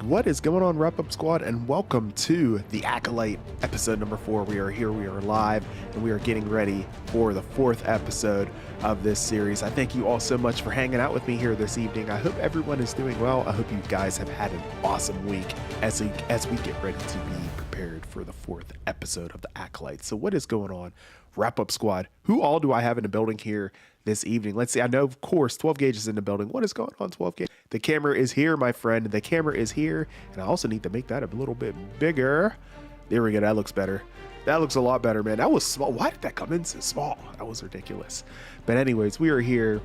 What is going on, Wrap Up Squad, and welcome to the Acolyte episode number 4. We are here, we are live, and we are getting ready for the 4th episode of this series. I thank you all so much for hanging out with me here this evening. I hope everyone is doing well. I hope you guys have had an awesome week as we get ready to be prepared for the 4th episode of the Acolyte. So what is going on, Wrap Up Squad? Who all do I have in the building here this evening? Let's see. I know, of course, 12 Gauge is in the building. What is going on, 12 Gauge? The camera is here, my friend. The camera is here. And I also need to make that a little bit bigger. There we go. That looks better. That looks a lot better, man. That was small. Why did that come in so small? That was ridiculous. But anyways, we are here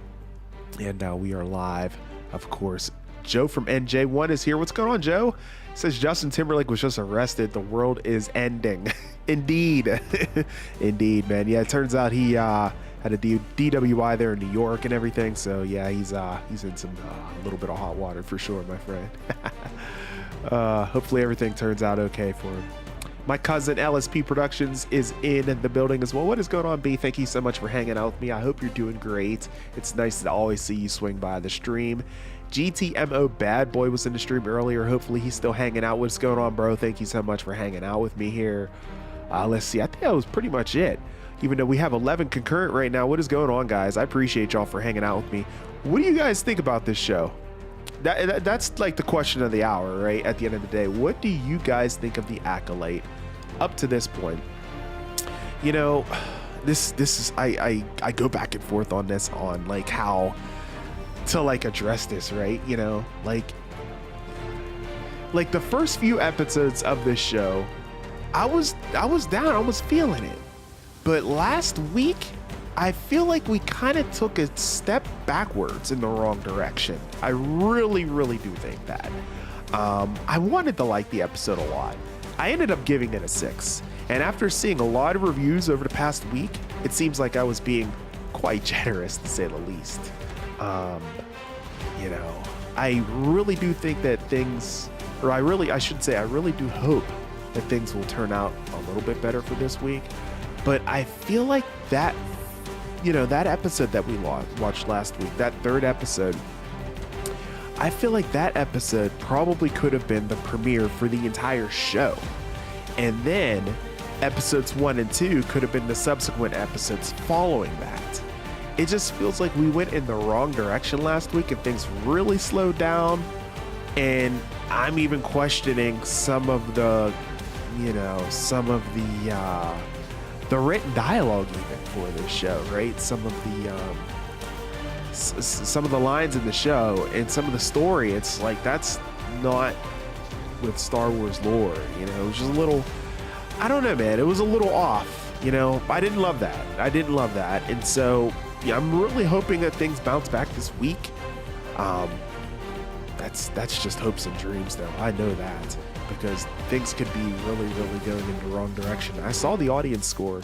and we are live. Of course, Joe from NJ1 is here. What's going on, Joe? It says Justin Timberlake was just arrested. The world is ending. Indeed. Indeed, man. Yeah, it turns out he had a DWI there in New York and everything. So yeah, he's in some a little bit of hot water for sure, my friend. Hopefully everything turns out okay for him. My cousin LSP Productions is in the building as well. What is going on, B? Thank you so much for hanging out with me. I hope you're doing great. It's nice to always see you swing by the stream. GTMO Bad Boy was in the stream earlier. Hopefully he's still hanging out. What's going on, bro? Thank you so much for hanging out with me here. Let's see. I think that was pretty much it. Even though we have 11 concurrent right now. What is going on, guys? I appreciate y'all for hanging out with me. What do you guys think about this show? That's like the question of the hour, right? At the end of the day, what do you guys think of the Acolyte up to this point? You know, this is I go back and forth on this, on like how to like address this, right? You know, like the first few episodes of this show, I was down, I was feeling it. But last week, I feel like we kind of took a step backwards in the wrong direction. I really do think that. I wanted to like the episode a lot. I ended up giving it a 6. And after seeing a lot of reviews over the past week, it seems like I was being quite generous, to say the least. You know, I really do think that things, or I really do hope that things will turn out a little bit better for this week. But I feel like that, you know, that episode that we watched last week, that 3rd episode, I feel like that episode probably could have been the premiere for the entire show. And then episodes 1 and 2 could have been the subsequent episodes following that. It just feels like we went in the wrong direction last week and things really slowed down. And I'm even questioning some of the, you know, the written dialogue even for this show, right? Some of the lines in the show and some of the story, it's like that's not with Star Wars lore, you know. It was just a little, I don't know, man, it was a little off, you know. I didn't love that. And so yeah, I'm really hoping that things bounce back this week. That's just hopes and dreams though, I know that, because things could be really going in the wrong direction. I saw the audience score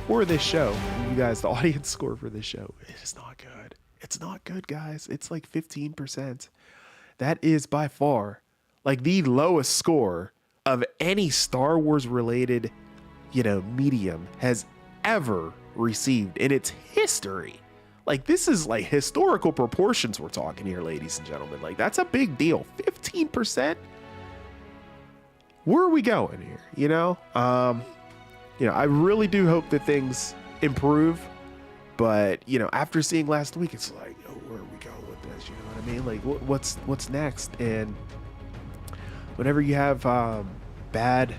for this show. You guys, the audience score for this show, it is not good. It's not good, guys. It's like 15%. That is by far like the lowest score of any Star Wars related, you know, medium has ever received in its history. Like, this is like historical proportions we're talking here, ladies and gentlemen. Like, that's a big deal. 15%. Where are we going here? You know, I really do hope that things improve, but you know, after seeing last week, it's like, oh, where are we going with this? You know what I mean? Like, what's next? And whenever you have bad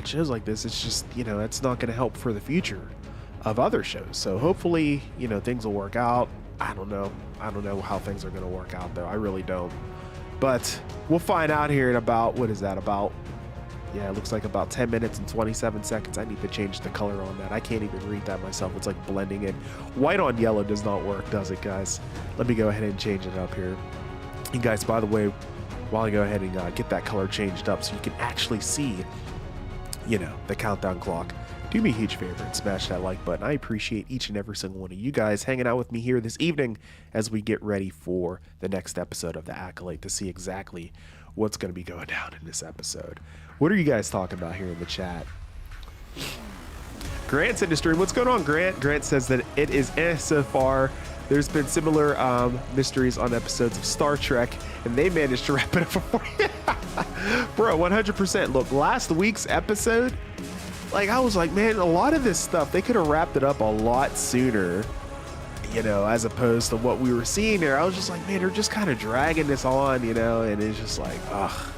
shows like this, it's just, you know, it's not going to help for the future of other shows. So hopefully, you know, things will work out. I don't know how things are going to work out though. I really don't. But we'll find out here in about, what is that, about, yeah, it looks like about 10 minutes and 27 seconds. I need to change the color on that. I can't even read that myself. It's like blending in. White on yellow does not work, does it, guys? Let me go ahead and change it up here. And guys, by the way, while I go ahead and get that color changed up so you can actually see, you know, the countdown clock, do me a huge favor and smash that like button. I appreciate each and every single one of you guys hanging out with me here this evening as we get ready for the next episode of the Acolyte to see exactly what's going to be going down in this episode. What are you guys talking about here in the chat? Grant's in the stream. What's going on, Grant? Grant says that it is so far. There's been similar mysteries on episodes of Star Trek, and they managed to wrap it up for you. Bro, 100%. Look, last week's episode, like, I was like, man, a lot of this stuff, they could have wrapped it up a lot sooner, you know, as opposed to what we were seeing there. I was just like, man, they're just kind of dragging this on, you know, and it's just like, ugh.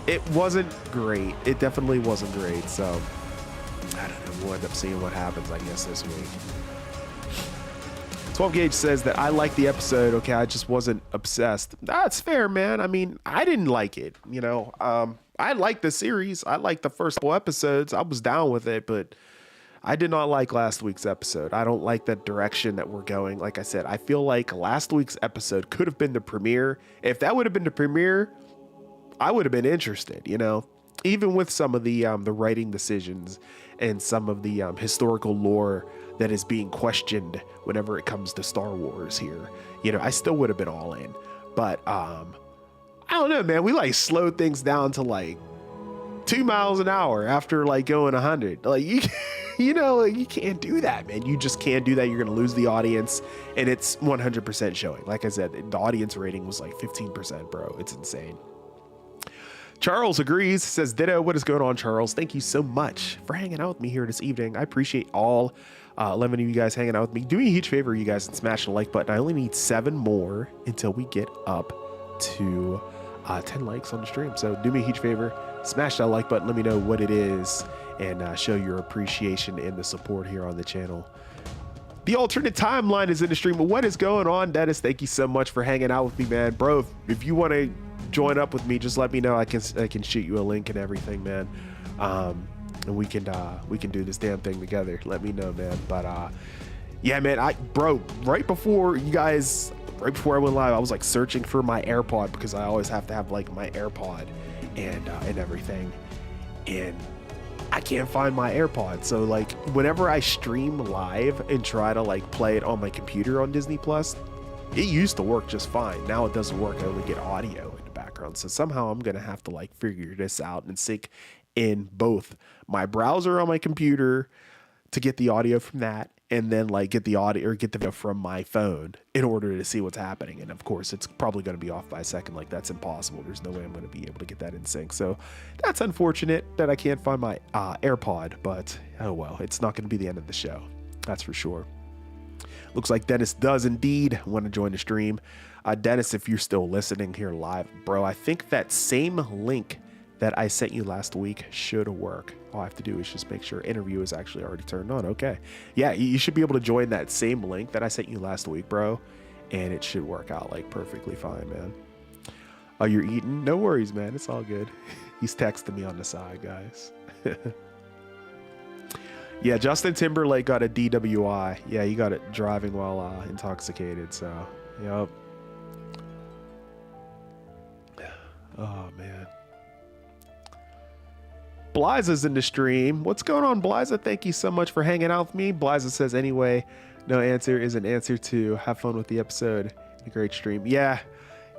It wasn't great. It definitely wasn't great. So, I don't know. We'll end up seeing what happens, I guess, this week. 12 Gauge says that I liked the episode. Okay, I just wasn't obsessed. That's fair, man. I mean, I didn't like it, you know. I liked the series. I liked the first couple episodes. I was down with it, but I did not like last week's episode. I don't like the direction that we're going. Like I said, I feel like last week's episode could have been the premiere. If that would have been the premiere, I would have been interested, you know, even with some of the writing decisions and some of the historical lore that is being questioned whenever it comes to Star Wars here. You know, I still would have been all in, but I don't know, man. We like slowed things down to like 2 miles an hour after like going 100. Like you know, you can't do that, man. You just can't do that. You're going to lose the audience, and it's 100% showing. Like I said, the audience rating was like 15%, bro. It's insane. Charles agrees, says ditto. What is going on, Charles? Thank you so much for hanging out with me here this evening. I appreciate all 11 of you guys hanging out with me. Do me a huge favor, you guys, and smash the like button. I only need 7 more until we get up to 10 likes on the stream. So do me a huge favor, smash that like button. Let me know what it is and show your appreciation and the support here on the channel. The alternate timeline is in the stream. What is going on, Dennis? Thank you so much for hanging out with me, man. Bro, if you want to join up with me, just let me know. I can shoot you a link and everything, man. And we can do this damn thing together. Let me know, man. But yeah, man, bro, right before I went live, I was like searching for my AirPod, because I always have to have like my AirPod and everything, and I can't find my AirPod. So like whenever I stream live and try to like play it on my computer on Disney Plus, it used to work just fine. Now it doesn't work. I only get audio in the background. So somehow I'm gonna have to like figure this out and sync in both my browser on my computer to get the audio from that, and then like get the audio or get the video from my phone in order to see what's happening. And of course, it's probably going to be off by a second. Like, that's impossible. There's no way I'm going to be able to get that in sync. So that's unfortunate that I can't find my AirPod, but oh well, it's not going to be the end of the show. That's for sure. Looks like Dennis does indeed want to join the stream. Dennis, if you're still listening here live, bro, I think that same link that I sent you last week should work. All I have to do is just make sure interview is actually already turned on. Okay. Yeah, you should be able to join that same link that I sent you last week, bro. And it should work out like perfectly fine, man. Oh, you're eating? No worries, man. It's all good. He's texting me on the side, guys. Yeah, Justin Timberlake got a DWI. Yeah, he got it driving while intoxicated. So, yep. Oh, man. Bliza's in the stream. What's going on, Bliza? Thank you so much for hanging out with me. Bliza says, anyway, no answer is an answer to have fun with the episode. A great stream. Yeah,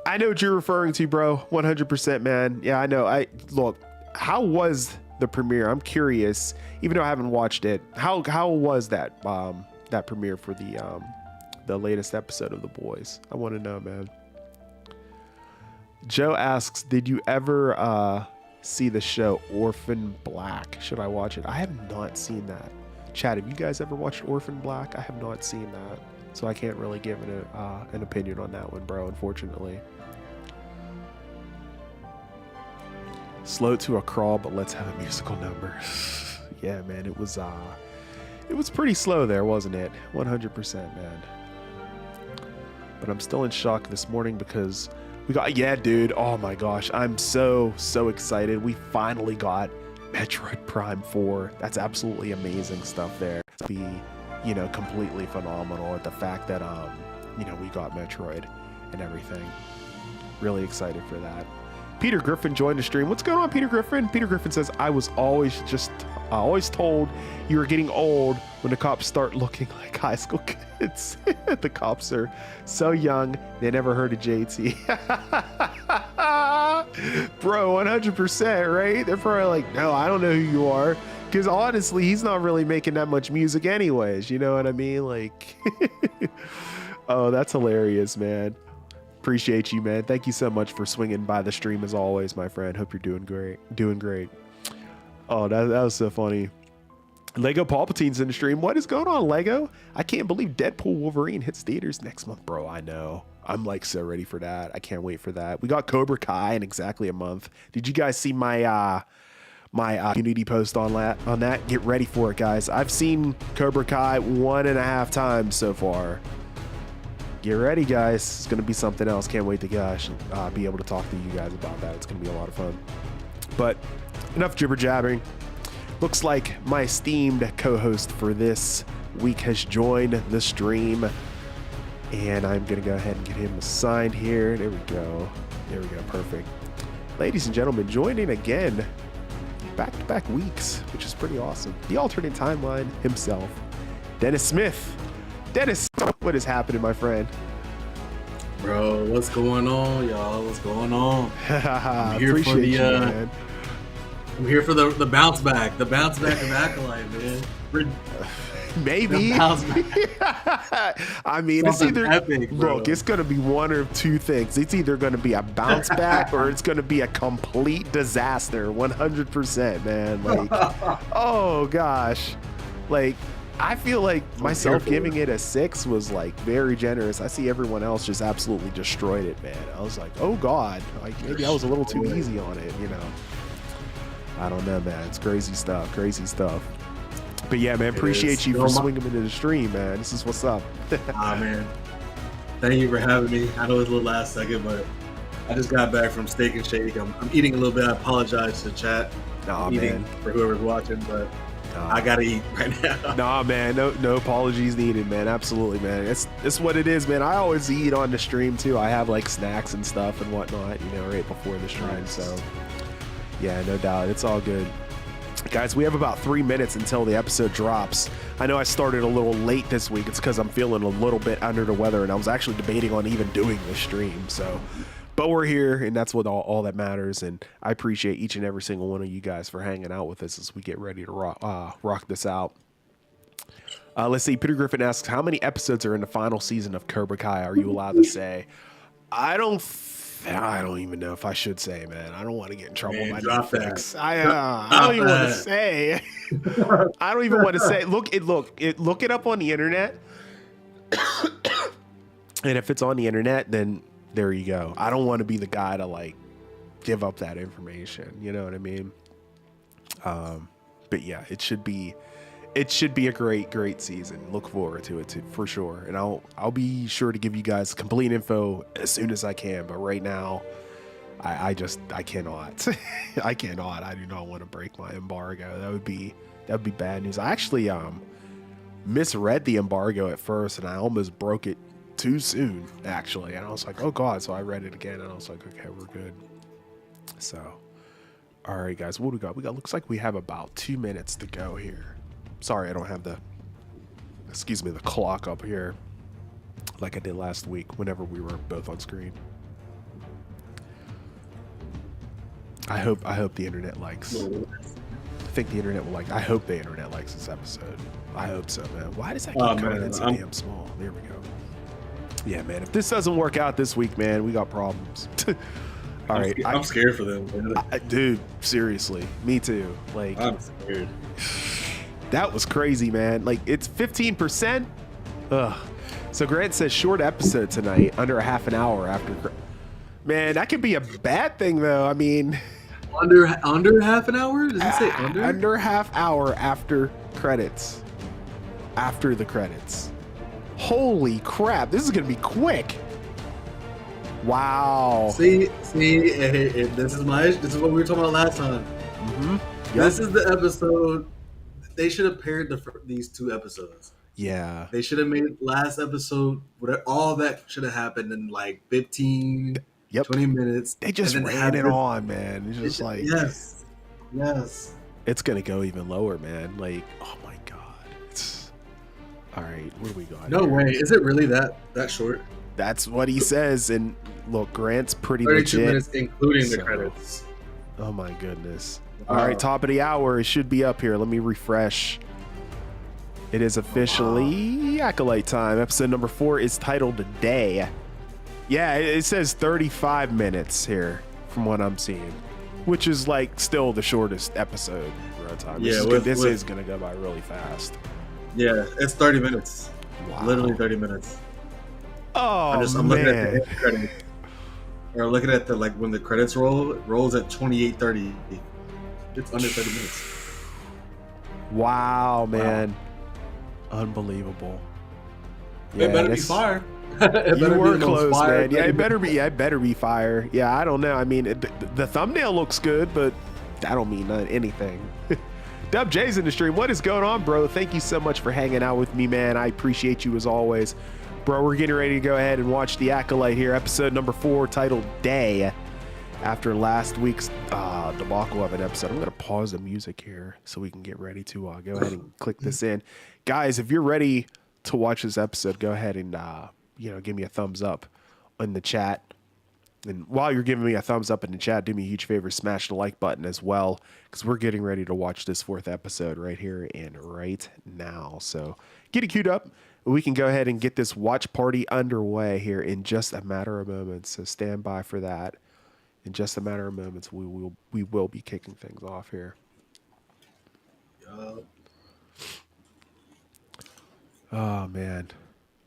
I know what you're referring to, bro. 100%, man. Yeah, I know. Look, how was the premiere? I'm curious, even though I haven't watched it. How was that that premiere for the latest episode of The Boys? I want to know, man. Joe asks, did you ever see the show Orphan Black? Should I watch it? I have not seen that. Chad, have you guys ever watched Orphan Black? I have not seen that, so I can't really give an opinion on that one, bro, unfortunately. Slow to a crawl, but let's have a musical number. Yeah, man, it was pretty slow there, wasn't it? 100%, man. But I'm still in shock this morning because yeah, dude. Oh my gosh. I'm so excited. We finally got Metroid Prime 4. That's absolutely amazing stuff there. To be, completely phenomenal at the fact that, we got Metroid and everything. Really excited for that. Peter Griffin joined the stream. What's going on, Peter Griffin? Peter Griffin says, I was always told you were getting old when the cops start looking like high school kids. The cops are so young, they never heard of JT. Bro, 100%, right? They're probably like, no, I don't know who you are. Because honestly, he's not really making that much music anyways. You know what I mean? Like, Oh, that's hilarious, man. Appreciate you, man. Thank you so much for swinging by the stream as always, my friend. Hope you're doing great. Doing great. Oh, that was so funny. Lego Palpatine's in the stream. What is going on, Lego? I can't believe Deadpool Wolverine hits theaters next month, bro. I know. I'm like so ready for that. I can't wait for that. We got Cobra Kai in exactly a month. Did you guys see my community post on that? Get ready for it, guys. I've seen Cobra Kai 1.5 times so far. Get ready, guys. It's gonna be something else. Can't wait to be able to talk to you guys about that. It's gonna be a lot of fun. But enough jibber jabbering. Looks like my esteemed co-host for this week has joined the stream, and I'm gonna go ahead and get him assigned here. There we go. There we go. Perfect. Ladies and gentlemen, joining again, back-to-back weeks, which is pretty awesome. The alternate timeline himself, Dennis Smith. Dennis, what is happening, my friend? Bro, what's going on, y'all? What's going on? I'm here for the man. I'm here for the bounce back. The bounce back of Acolyte, man. Maybe. I mean, it's either epic, look, it's gonna be one of two things. It's either gonna be a bounce back or it's gonna be a complete disaster. 100%, man. Like, oh gosh, like I feel like myself giving it a 6 was like very generous. I see everyone else just absolutely destroyed it, man. I was like, oh god, like maybe I was a little too easy on it, you know. I don't know, man. It's crazy stuff. But yeah, man, appreciate you for swinging into the stream, man. This is what's up. Man. Thank you for having me. I know it was a little last second, but I just got back from Steak and Shake. I'm eating a little bit. I apologize to chat. Nah, man. For whoever's watching, but I gotta eat right now. Nah, man. No apologies needed, man. Absolutely, man. It's what it is, man. I always eat on the stream too. I have like snacks and stuff and whatnot, you know, right before the stream. Nice. So yeah, no doubt. It's all good. Guys, we have about 3 minutes until the episode drops. I know I started a little late this week. It's because I'm feeling a little bit under the weather, and I was actually debating on even doing the stream. So, but we're here, and that's what all that matters. And I appreciate each and every single one of you guys for hanging out with us as we get ready to rock this out. Let's see. Peter Griffin asks, how many episodes are in the final season of Cobra Kai? Are you allowed to say? I don't even know if I should say, man. I don't want to get in trouble by Netflix. I don't even want to say. I don't even want to say. Look it up on the internet. And if it's on the internet, then there you go. I don't want to be the guy to like give up that information. You know what I mean? But yeah, it should be a great season. Look forward to it for sure. And I'll be sure to give you guys complete info as soon as I can. But right now, I cannot. I cannot. I do not want to break my embargo. That would be bad news. I actually misread the embargo at first, and I almost broke it too soon, actually. And I was like, oh god. So I read it again, and I was like, okay, we're good. So, all right, guys, what do we got? Looks like we have about 2 minutes to go here. Sorry, I don't have the clock up here like I did last week whenever we were both on screen. I hope the internet likes. I think the internet will like. I hope the internet likes this episode. I hope so, man. Why does that keep coming in so damn small? There we go. Yeah, man. If this doesn't work out this week, man, we got problems. All right, I'm scared for them. Dude, seriously, me too. Like, I'm scared. That was crazy, man. Like, it's 15%. Ugh. So Grant says short episode tonight, under a half an hour after. Man, that could be a bad thing, though. I mean, under half an hour? Does it say under? Under half hour after credits. After the credits. Holy crap! This is gonna be quick. Wow. See, this is what we were talking about last time. Mm-hmm. Yep. This is the episode. They should have paired these two episodes. Yeah. They should have made last episode, all that should have happened in like 15, 20 minutes. They just ran it on, man. It's just like, yes. It's going to go even lower, man. Like, oh my God. All right, what do we got? No way. Is it really that short? That's what he says. And look, Grant's pretty 32 legit. minutes, including the credits. Oh my goodness. All right, top of the hour. It should be up here. Let me refresh. It is officially Acolyte time. Episode number 4 is titled Day. Yeah, it says 35 minutes here from what I'm seeing, which is like still the shortest episode runtime. Yeah, this is going to go by really fast. Yeah, it's 30 minutes. Wow. Literally 30 minutes. Oh, I'm man. looking at the end credits. Or looking at the, like, when the credits roll, it rolls at 28:30. It's under 30 minutes. Wow, man. Wow. Unbelievable. Yeah, it better be fire. You were close, man. Yeah, it better be. Yeah, it better be fire. Yeah, I don't know. I mean, the thumbnail looks good, but that don't mean anything. Dub J's in the stream. What is going on, bro? Thank you so much for hanging out with me, man. I appreciate you as always. Bro, we're getting ready to go ahead and watch The Acolyte here. Episode number 4, titled Day. After last week's debacle of an episode, I'm going to pause the music here so we can get ready to go ahead and click this in. Guys, if you're ready to watch this episode, go ahead and give me a thumbs up in the chat. And while you're giving me a thumbs up in the chat, do me a huge favor, smash the like button as well, because we're getting ready to watch this 4th episode right here and right now. So get it queued up. We can go ahead and get this watch party underway here in just a matter of moments. So stand by for that. In just a matter of moments, we will be kicking things off here. Oh, man.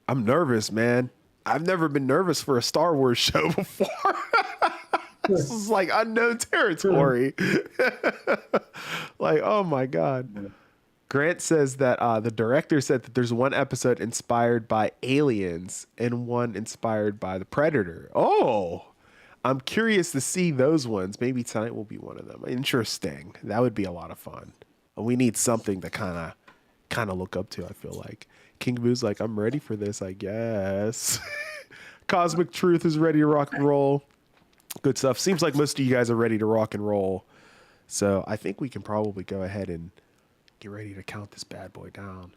I'm nervous, man. I've never been nervous for a Star Wars show before. This is like unknown territory. Like, oh my God. Grant says that the director said that there's one episode inspired by aliens and one inspired by the Predator. Oh, I'm curious to see those ones. Maybe tonight will be one of them. Interesting. That would be a lot of fun. We need something to kind of look up to, I feel like. King Boo's like, I'm ready for this, I guess. Cosmic Truth is ready to rock and roll. Good stuff. Seems like most of you guys are ready to rock and roll. So I think we can probably go ahead and get ready to count this bad boy down.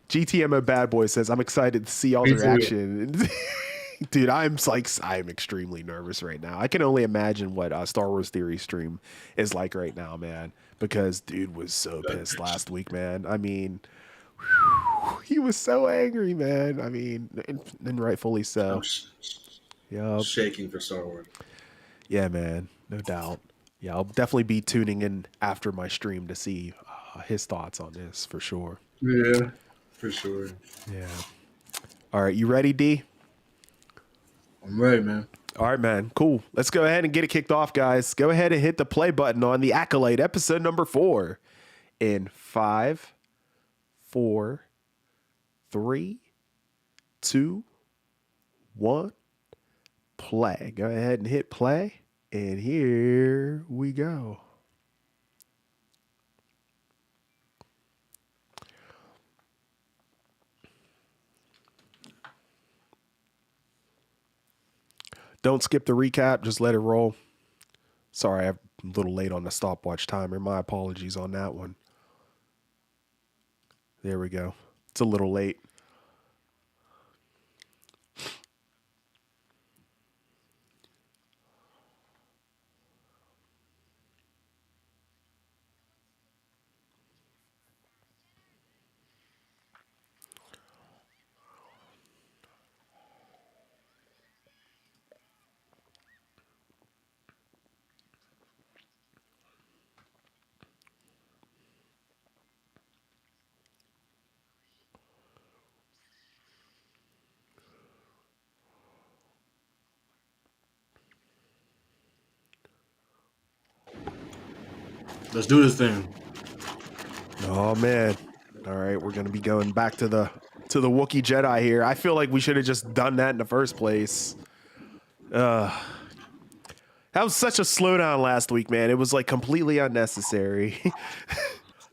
GTMO Bad Boy says, I'm excited to see all their action. Dude, I'm extremely nervous right now. I can only imagine what Star Wars Theory stream is like right now, man. Because dude was so pissed last week, man. I mean, he was so angry, man. I mean, and rightfully so. Yeah, shaking for Star Wars. Yeah, man, no doubt. Yeah, I'll definitely be tuning in after my stream to see his thoughts on this for sure. Yeah, for sure. Yeah. All right, you ready, D? I'm ready, man. All right, man. Cool. Let's go ahead and get it kicked off, guys. Go ahead and hit the play button on The Acolyte, episode number 4. In 5, 4, 3, 2, 1, play. Go ahead and hit play. And here we go. Don't skip the recap. Just let it roll. Sorry, I'm a little late on the stopwatch timer. My apologies on that one. There we go. It's a little late. Let's do this thing. Oh man. All right, we're gonna be going back to the Wookiee Jedi here. I feel like we should have just done that in the first place. That was such a slowdown last week, man. It was like completely unnecessary.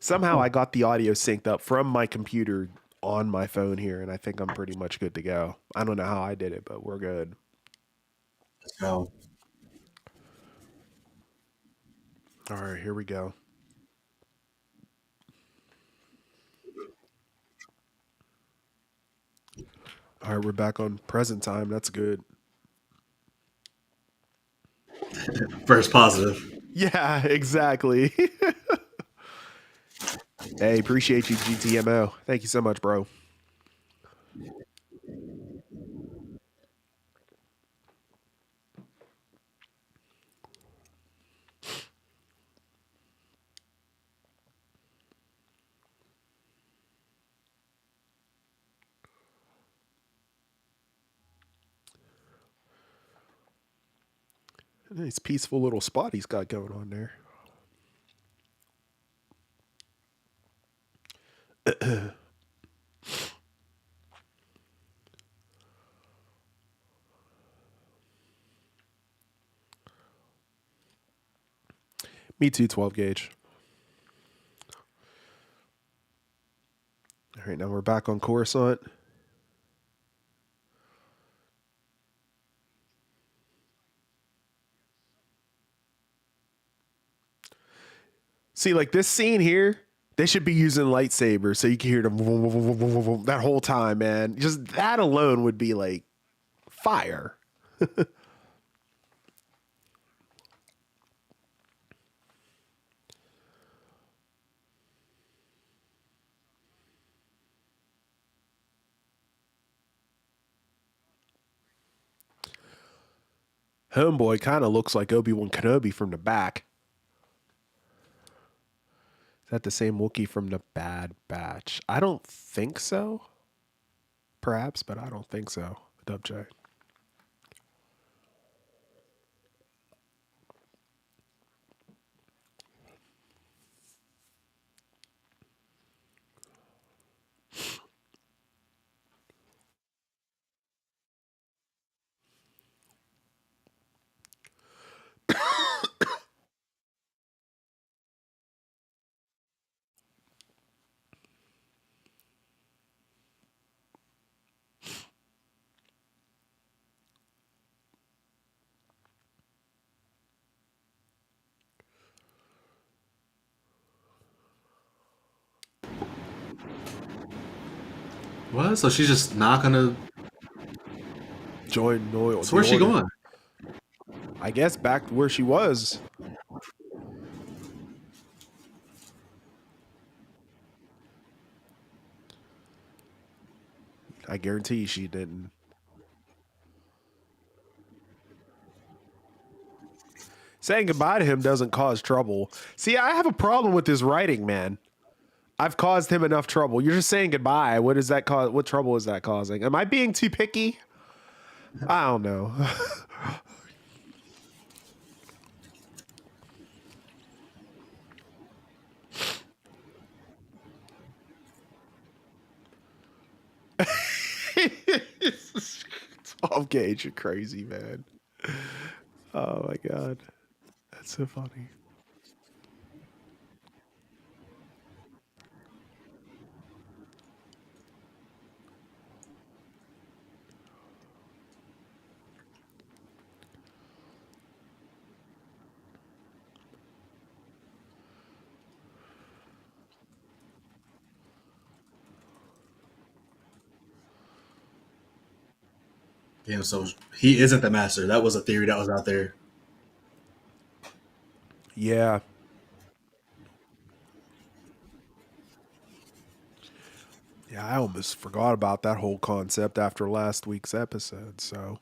Somehow I got the audio synced up from my computer on my phone here, and I think I'm pretty much good to go. I don't know how I did it, but we're good. Let's go. All right, here we go. All right, we're back on present time. That's good. First positive. Yeah, exactly. Hey, appreciate you, GTMO. Thank you so much, bro. Nice peaceful little spot he's got going on there. Me too, 12 gauge. All right, now we're back on Coruscant. See, like this scene here, they should be using lightsabers so you can hear them that whole time, man. Just that alone would be like fire. Homeboy kind of looks like Obi-Wan Kenobi from the back. Is that the same Wookiee from the Bad Batch? I don't think so. Perhaps, but I don't think so. Dub J. What? So she's just not gonna Join Noil. So where's she going? I guess back to where she was. I guarantee she didn't. Saying goodbye to him doesn't cause trouble. See, I have a problem with this writing, man. I've caused him enough trouble. You're just saying goodbye. What does that cause? What trouble is that causing? Am I being too picky? I don't know. Tom Gage, you're crazy, man. Oh my god, that's so funny. Damn, so he isn't the master. That was a theory that was out there. Yeah. Yeah, I almost forgot about that whole concept after last week's episode, so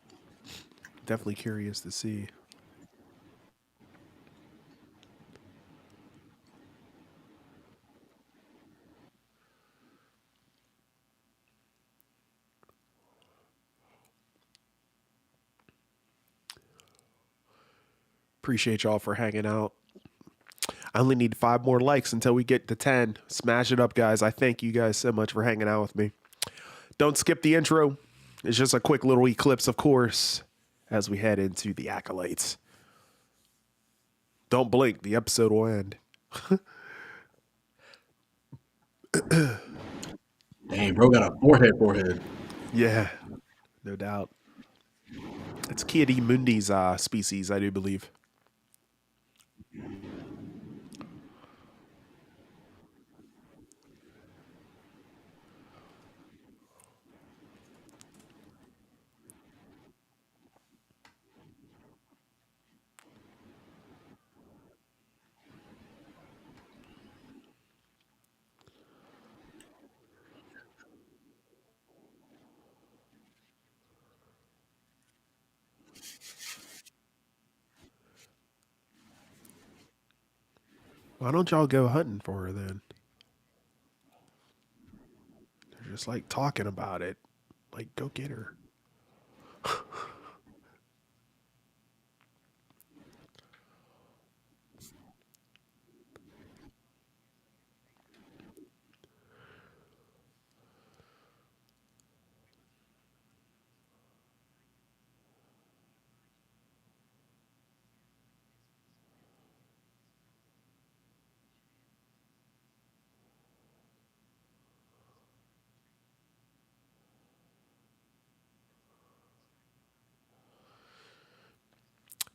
definitely curious to see. Appreciate y'all for hanging out. I only need 5 more likes until we get to 10. Smash it up, guys. I thank you guys so much for hanging out with me. Don't skip the intro. It's just a quick little eclipse, of course, as we head into the Acolytes. Don't blink. The episode will end. Dang, bro got a forehead. Yeah, no doubt. It's Kiadi Mundi's species, I do believe. Why don't y'all go hunting for her then? They're just like talking about it. Like, go get her.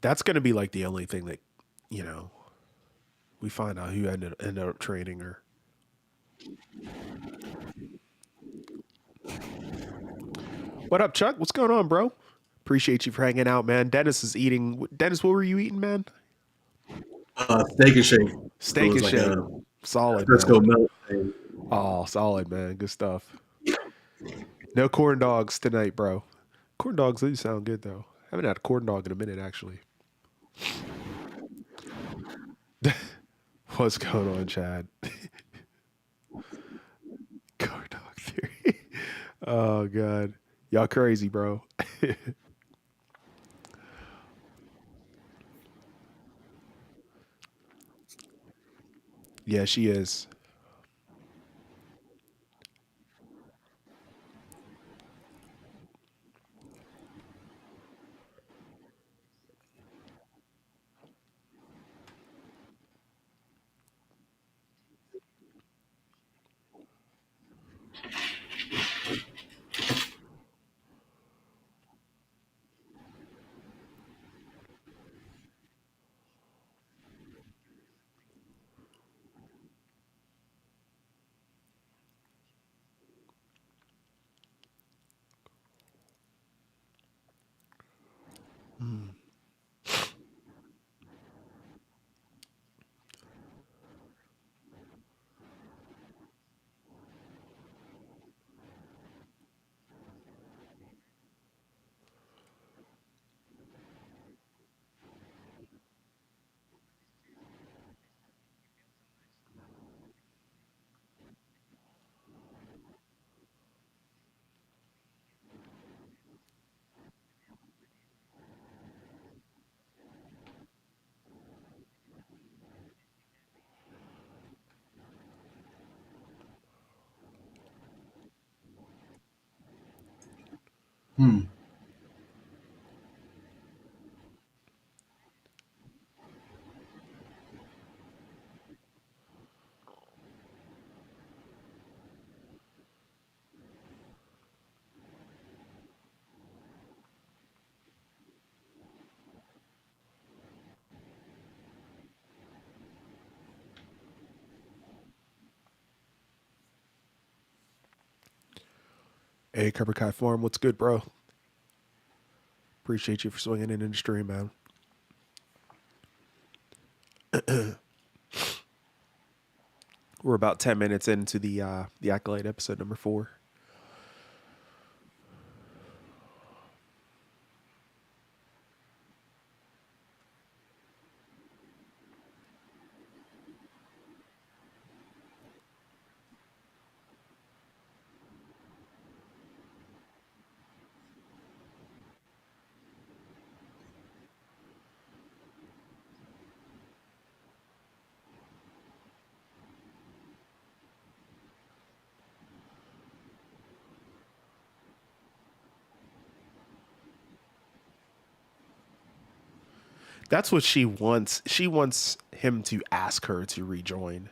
That's gonna be like the only thing that, you know, we find out who ended up training her. What up, Chuck? What's going on, bro? Appreciate you for hanging out, man. Dennis is eating. Dennis, what were you eating, man? Steak and shake. So it Steak was and like shake. a Solid, Frisco man. melt thing. Oh, solid, man. Good stuff. No corn dogs tonight, bro. Corn dogs do sound good though. Haven't had a corn dog in a minute, actually. What's going on, Chad? Corn dog theory. Oh god, y'all crazy, bro. Yeah, she is. Mm. Hmm. Hey, Cobra Kai Farm, what's good, bro? Appreciate you for swinging in the stream, man. We're about 10 minutes into the Acolyte episode number 4. That's what she wants. She wants him to ask her to rejoin.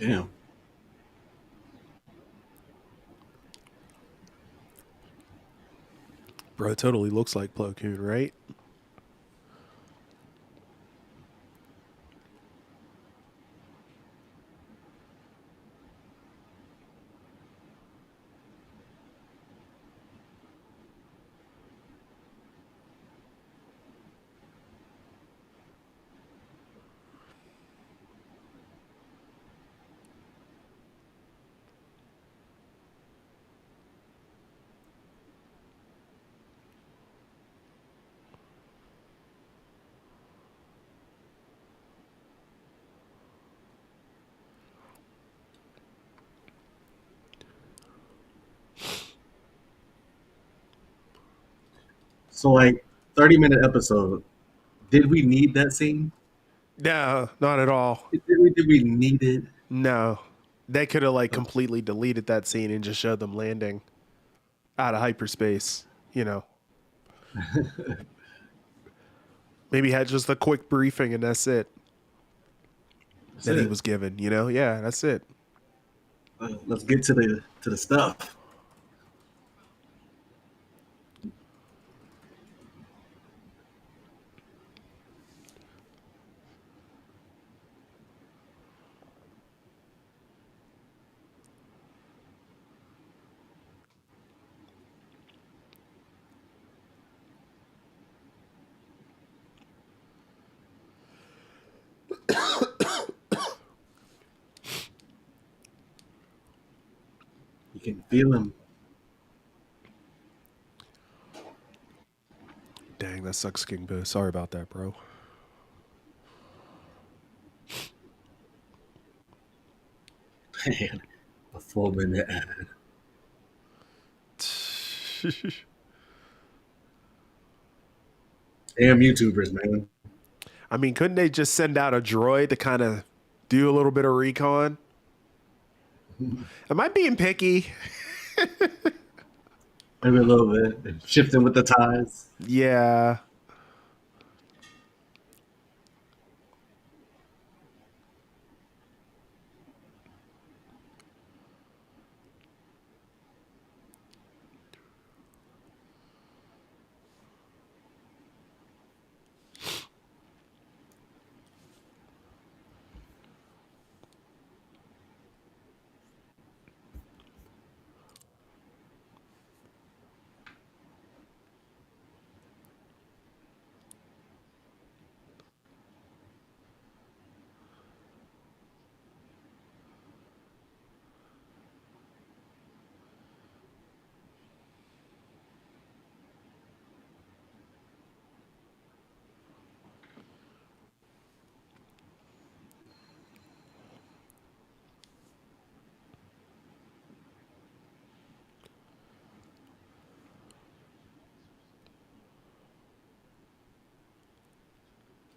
Damn. Bro, it totally looks like Plo Koon, right? So like 30-minute episode. Did we need that scene? No, not at all. Did we need it? No. They could have like completely deleted that scene and just showed them landing out of hyperspace, you know. Maybe had just a quick briefing and that's it. That's That he it. was given, you know? Yeah, that's it. Let's get to the stuff. You can feel him. Dang, that sucks, King Boo. Sorry about that, bro. Man, a 4-minute ad. Damn YouTubers, man. I mean, couldn't they just send out a droid to kind of do a little bit of recon? Am I being picky? Maybe a little bit. Shifting with the tides. Yeah.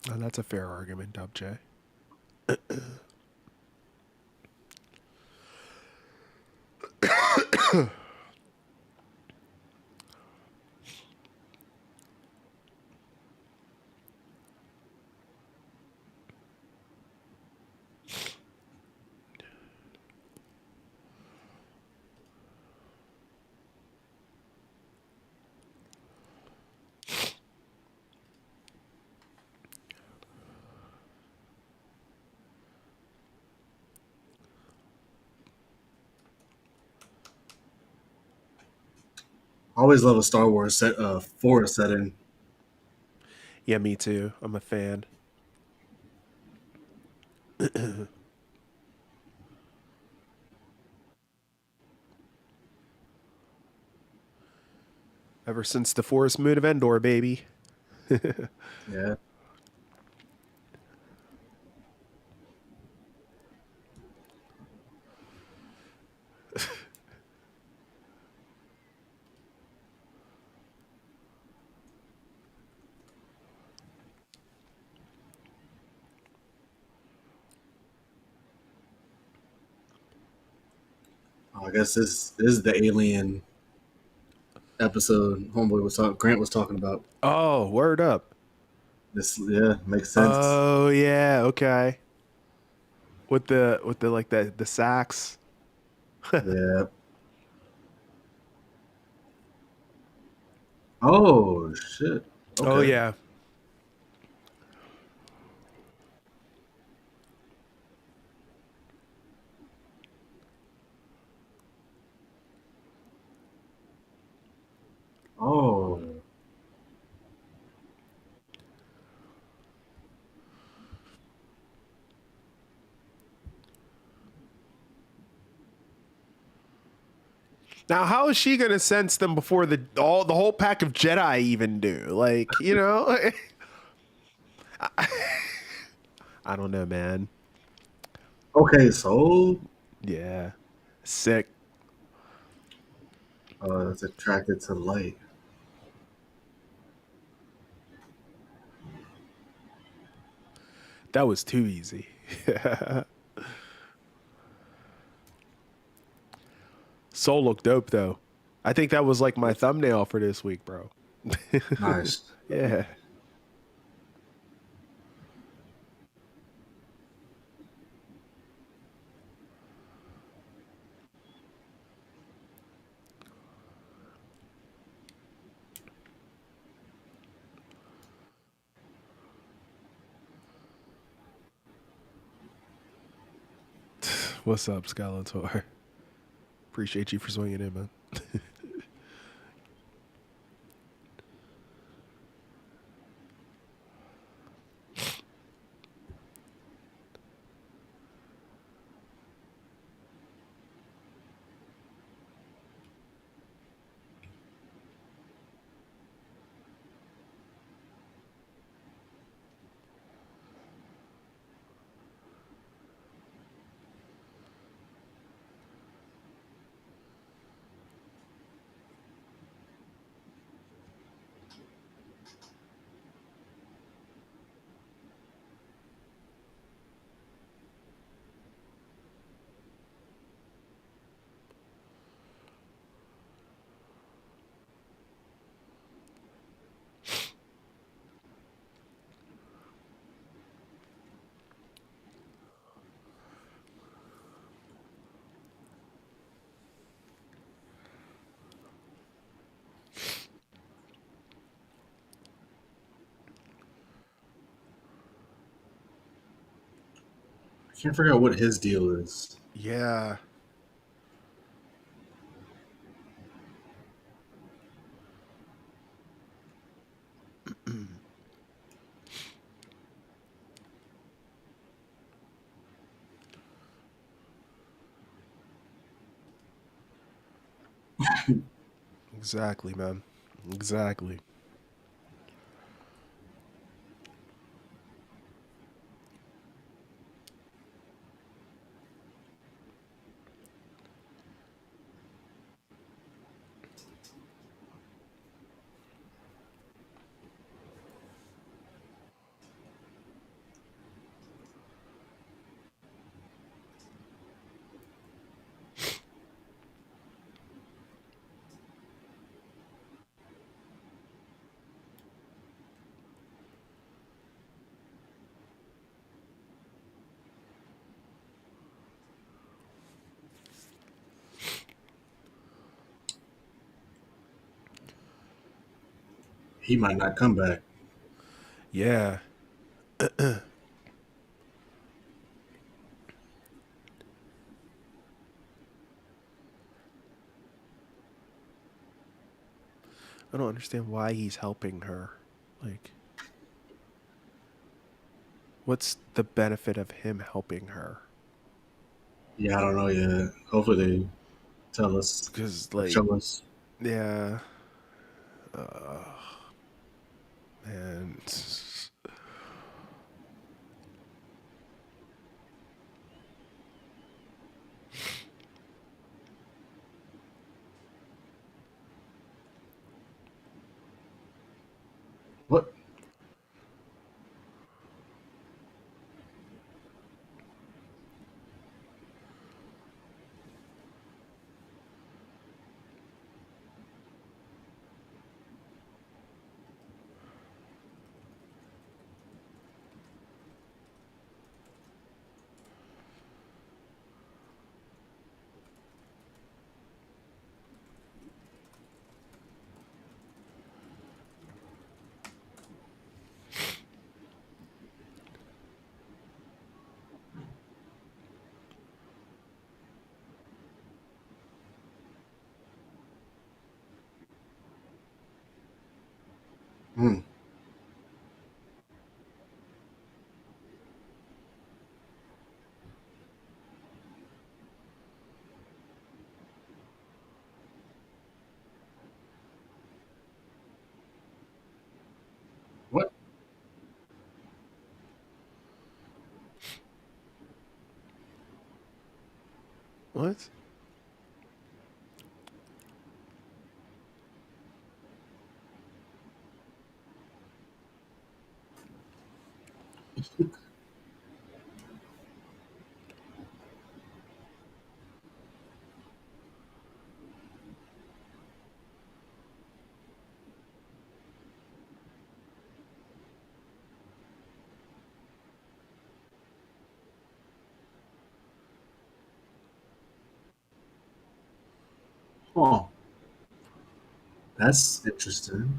Oh, that's a fair argument, Dub J. I always love a Star Wars forest setting. Yeah, me too. I'm a fan. Ever since the forest moon of Endor, baby. Yeah. I guess this is the alien episode Grant was talking about. Oh, word up. This, yeah, makes sense. Oh, yeah, okay. with the like the sax. Yeah. Oh shit. Oh Okay. yeah. Oh. Now, how is she gonna sense them before the whole pack of Jedi even do? Like, you know, I don't know, man. Okay. So, Yeah, sick. it's attracted to light. That was too easy. Soul looked dope though. I think that was like my thumbnail for this week, bro. Nice. Yeah. What's up, Skeletor? Appreciate you for swinging in, man. I can't figure out what his deal is. Yeah. Exactly, man. Exactly. He might not come back. Yeah. I don't understand why he's helping her. Like, what's the benefit of him helping her? Yeah, I don't know yet. Hopefully they tell us Because, or like, show us. yeah, man. What? Hmm. What? What? Oh, that's interesting.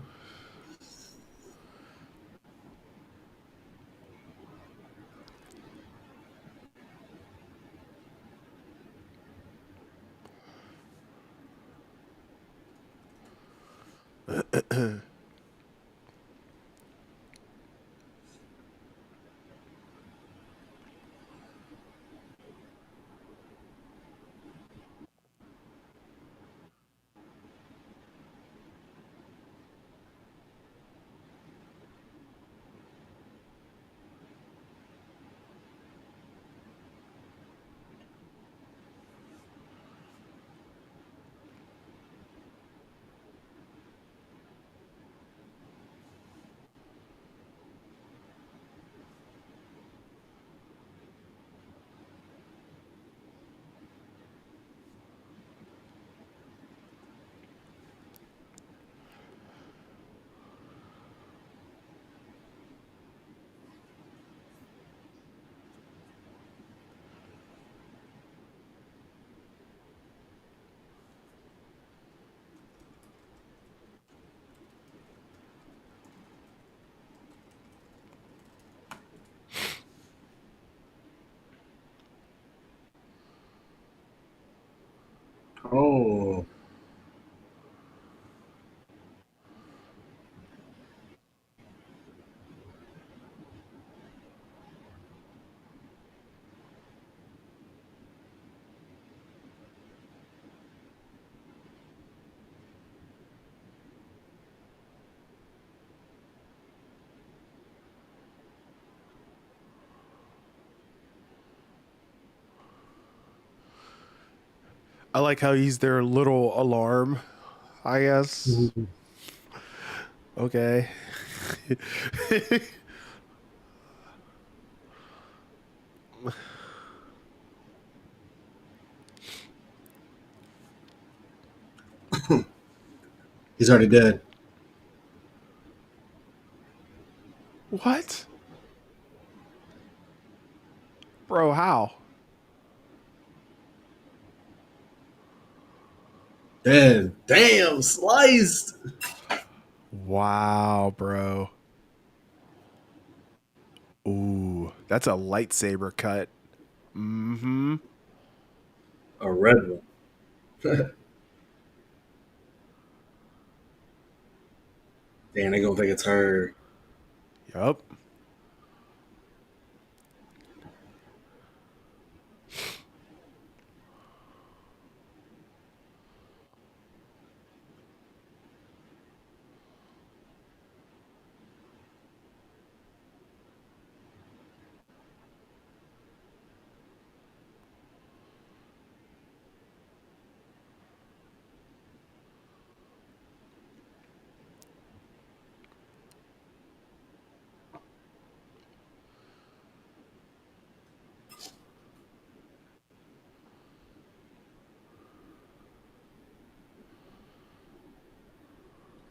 Oh, I like how he's their little alarm, I guess. Okay. he's already dead. What? Bro, how? Dead. Damn, sliced. Wow, bro. Ooh, that's a lightsaber cut. Mm-hmm. A red one. Damn, they gonna think it's her. Yup.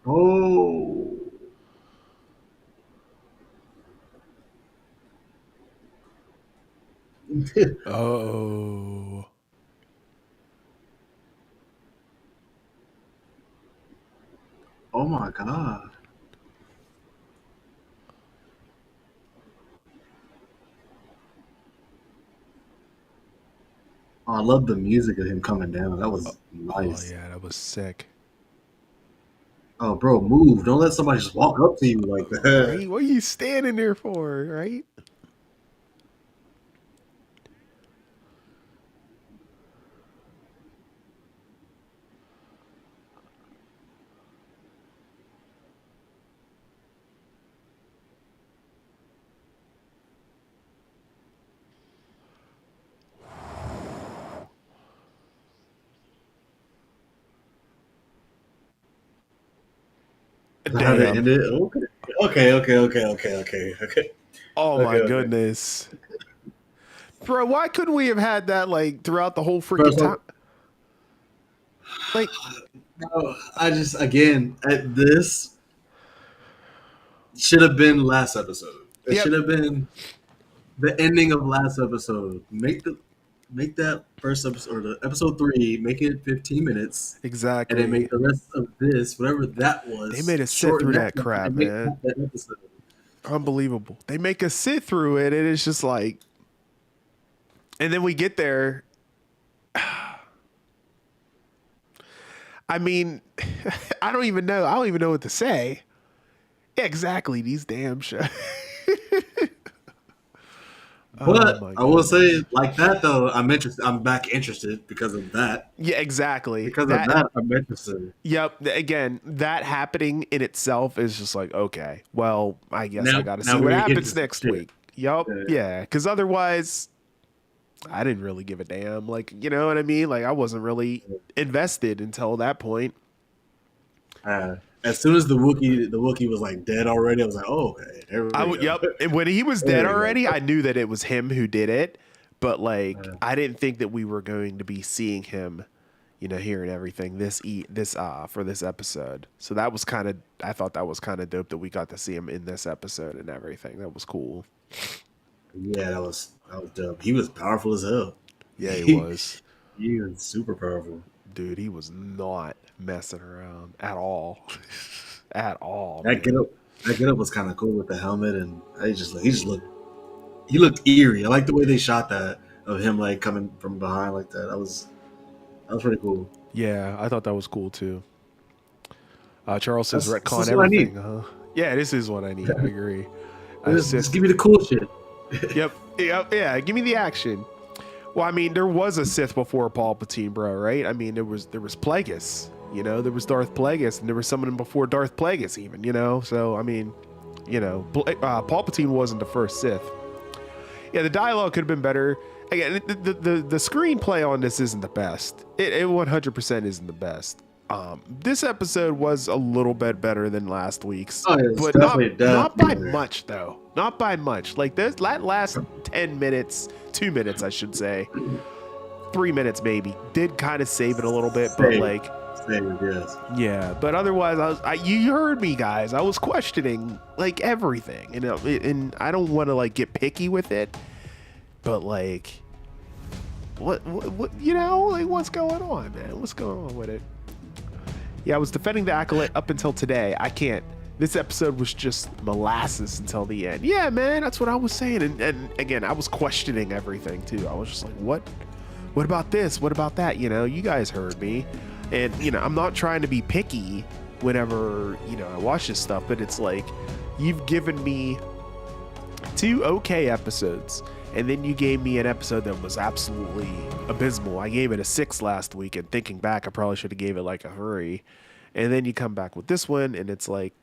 Oh. Oh. Oh my god. Oh, I love the music of him coming down. That was Oh nice. yeah, that was sick. Oh, bro, move! Don't let somebody just walk up to you like that. Right? What are you standing there for, right? How they Damn. ended? Okay. Oh my Okay. goodness. Bro, why couldn't we have had that like throughout the whole Bro, freaking time? so, Like, bro, I just again at this should have been last episode. It yep, should have been the ending of last episode. Make that first episode or the episode 3, make it 15 minutes, and then make exactly. the rest of this, whatever that They was, made us sit shorten through that that down crap, and make man. that that episode. Unbelievable. They make us sit through it, and it's just like, and then we get there. I mean, I don't even know. I don't even know what to say. Yeah, exactly. These damn shows. Oh But my I will say, goodness. like that though, I'm interested. I'm back interested because of that. Yeah, exactly. Because of That. that, I'm interested. Yep. Again, that happening in itself is just like, okay, well, I guess I Now, got to now see we're what gonna get happens into some next shit. week. Yup. Yeah. Yeah. Because otherwise, I didn't really give a damn. Like, you know what I mean? Like, I wasn't really invested until that point. As soon as the Wookiee was like dead already, I was like, oh, okay, there we go. Yep. And when he was dead There we already, go. I knew that it was him who did it. But like, I didn't think that we were going to be seeing him, you know, hearing everything for this episode. So that was kind of, I thought that was kind of dope that we got to see him in this episode and everything. That was cool. Yeah, that was dope. He was powerful as hell. Yeah, he He, was. he was super powerful. Dude, he was not messing around at all. At all, That get man. up, that get up was kind of cool with the helmet, and he looked eerie. I like the way they shot that of him like coming from behind like that. That was pretty cool. Yeah, I thought that was cool too. Charles says This retcon is what I need. everything, huh? Yeah, this is what I need. I agree. Just Sith. give me the cool shit. Yep. Yep. Yeah. Give me the action. Well, I mean, there was a Sith before Palpatine, bro, right? I mean, there was Plagueis. You know, there was Darth Plagueis, and there was someone before Darth Plagueis, even. You know, so I mean, you know, Palpatine wasn't the first Sith. Yeah, the dialogue could have been better. Again, the screenplay on this isn't the best. It 100% isn't the best. This episode was a little bit better than last week's, Oh, yeah, it's but not by better. much though. Not by much. Like this, that last 10 minutes, 2 minutes, I should say, 3 minutes maybe, did kind of save it a little bit. But like, Yes. yeah. But otherwise, you heard me, guys. I was questioning like everything, you know, and I don't want to like get picky with it, but like, what, you know, like what's going on, man? What's going on with it? Yeah, I was defending the Acolyte up until today. I can't. This episode was just molasses until the end. Yeah, man, that's what I was saying. And again, I was questioning everything too. I was just like, what about this? What about that? You know, you guys heard me. And, you know, I'm not trying to be picky whenever, you know, I watch this stuff, but it's like, you've given me 2 okay episodes, and then you gave me an episode that was absolutely abysmal. I gave it a 6 last week, and thinking back, I probably should have gave it like a 3. And then you come back with this one, and it's like,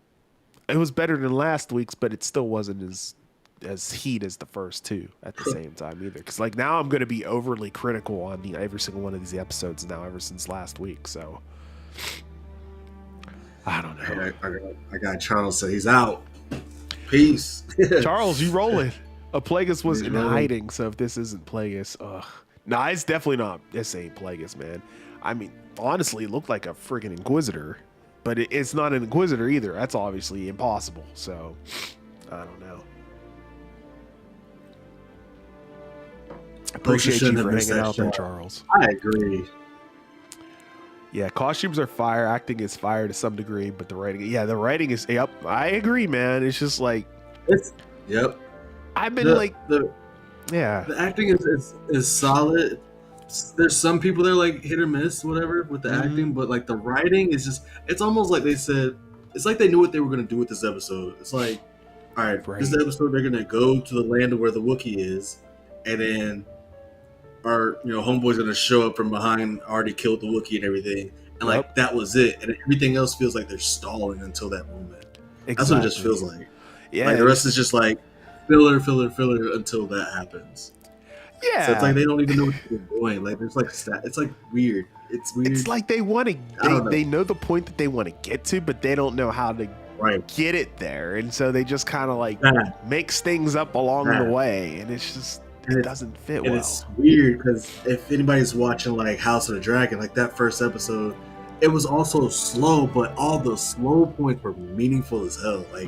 it was better than last week's, but it still wasn't as heat as the first 2 at the same time either. Because like now I'm going to be overly critical on every single one of these episodes now ever since last week. So I don't know. I got Charles, so he's out. Peace. Charles, you rolling. A Plagueis was He's in rolling. hiding, so if this isn't Plagueis, nah, it's definitely not. This ain't Plagueis, man. I mean, honestly, it looked like a freaking Inquisitor, but it's not an Inquisitor either. That's obviously impossible. So I don't know. Appreciate you for hanging out there, Charles. I agree. Yeah, costumes are fire, acting is fire to some degree, but the writing is. Yep, I agree, man. It's just like Yep. I've been The yeah, acting is solid. there's some people that are like hit or miss, whatever, with the acting, but like the writing is just, it's almost like they said, it's like they knew what they were going to do with this episode. It's like, all right, this episode they're going to go to the land of where the Wookiee is, and then our homeboy's going to show up from behind, already killed the Wookiee and everything, and like that was it, and everything else feels like they're stalling until that moment. Exactly. That's what it just feels like. Yeah, like the rest is just like filler until that happens. Yeah, so it's like they don't even know what they're doing. Like there's like it's like weird. It's weird. It's like they want to. They know the point that they want to get to, but they don't know how to get it there, and so they just kind of like mix things up along the way, and it's just it doesn't fit well. It's weird because if anybody's watching like House of the Dragon, like that first episode, it was also slow, but all the slow points were meaningful as hell. Like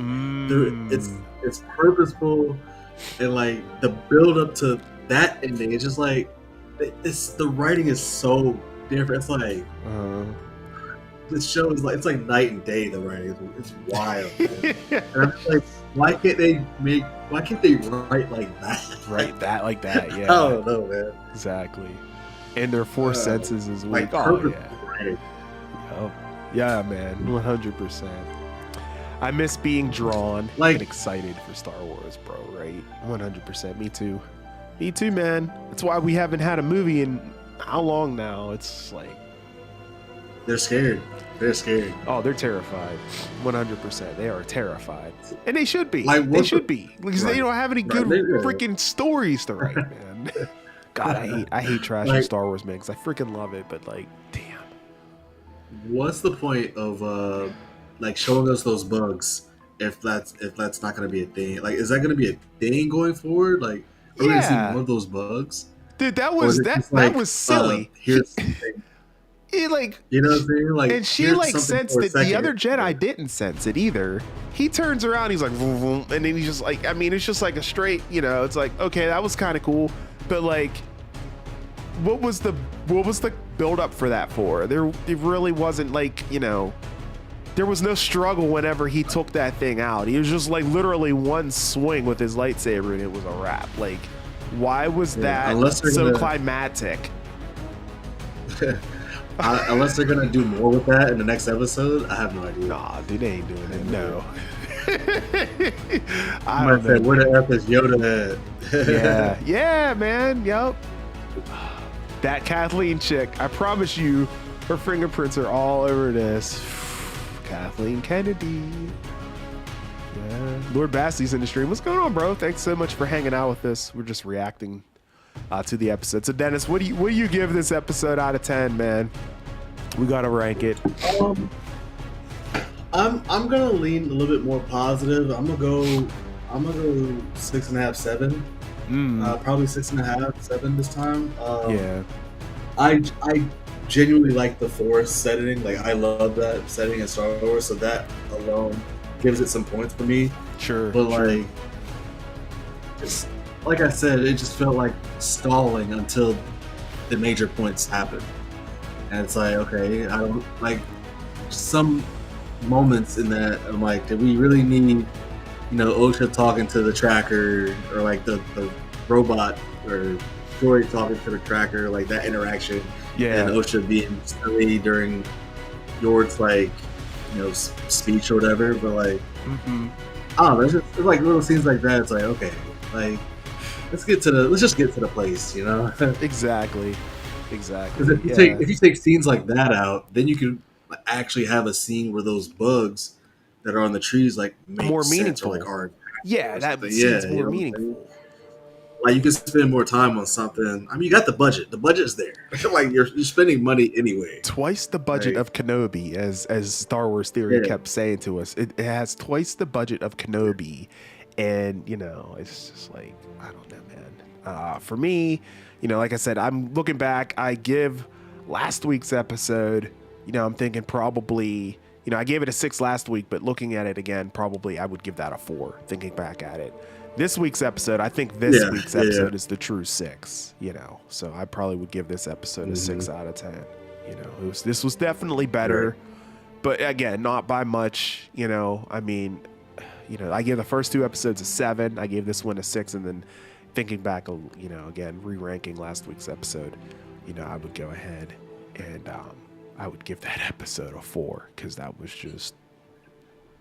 it's purposeful, and like the build up to that ending, it's just like the writing is so different. It's like this show is like, it's like night and day. The writing, it's wild. And I'm just like, why can't they write like that? Write that like that, yeah. I don't know, man. Exactly. And their four senses is weak. Like, writing. Yeah, man, 100%. I miss being drawn and excited for Star Wars, bro, right? 100%. Me too, man. That's why we haven't had a movie in how long now? It's like... They're scared. Oh, they're terrified. 100%. They are terrified. And they should be. They should be. Because they don't have any good freaking stories to write, man. God, I hate trashing Star Wars, man, because I freaking love it, but like, damn. What's the point of like showing us those bugs if that's not going to be a thing? Like, is that going to be a thing going forward? Like, are we going to see more of those bugs? Dude, that was silly. Here's something. He like, you know what I'm saying? Like, and she like sensed it. The other Jedi didn't sense it either. He turns around, he's like, vroom, vroom, and then he's just like, I mean, it's just like a straight, it's like, okay, that was kind of cool, but like, what was the build up for that for? It really wasn't like, there was no struggle whenever he took that thing out. He was just like literally one swing with his lightsaber and it was a wrap. Like, why was that so climactic? Unless they're gonna do more with that in the next episode, I have no idea. Nah, dude, they ain't doing it. No. I don't know. Where the F is Yoda at? Yeah, man. Yup. That Kathleen chick, I promise you, her fingerprints are all over this. Kathleen Kennedy. Yeah. Lord Bassey's in the stream. What's going on, bro? Thanks so much for hanging out with us. We're just reacting to the episode. So, Dennis, what do you give this episode out of 10, man? We gotta rank it. I'm gonna lean a little bit more positive. I'm gonna go 6.5, 7. Probably 6.5, 7 this time. Yeah. I genuinely like the forest setting. Like, I love that setting in Star Wars, so that alone gives it some points for me. Sure. But like, just like I said, it just felt like stalling until the major points happened. And it's like, okay, I don't like some moments in that. I'm like, did we really need, OSHA talking to the tracker, or like the robot or droid talking to the tracker, like that interaction? Yeah. And OSHA being silly during Yord's like, speech or whatever. But like, I don't know. It's like little scenes like that. It's like, okay, like let's just get to the place, Exactly. Because if you take scenes like that out, then you can actually have a scene where those bugs that are on the trees like make more sense, meaningful. Or like are that scene's more meaningful. Like, you can spend more time on something. I mean, you got the budget. The budget's there. Like, you're spending money anyway. Twice the budget of Kenobi, as Star Wars Theory kept saying to us. It has twice the budget of Kenobi, and it's just like, I don't know, man. For me, like I said, I'm looking back. I give last week's episode, I'm thinking probably, I gave it a 6 last week, but looking at it again, probably I would give that a 4. Thinking back at it. This week's episode, I think this week's episode is the true 6, so I probably would give this episode a 6 out of 10. This was definitely better, but again, not by much. I mean, I gave the first 2 episodes a 7. I gave this one a 6, and then thinking back, again, re-ranking last week's episode, I would go ahead and I would give that episode a 4 because that was just.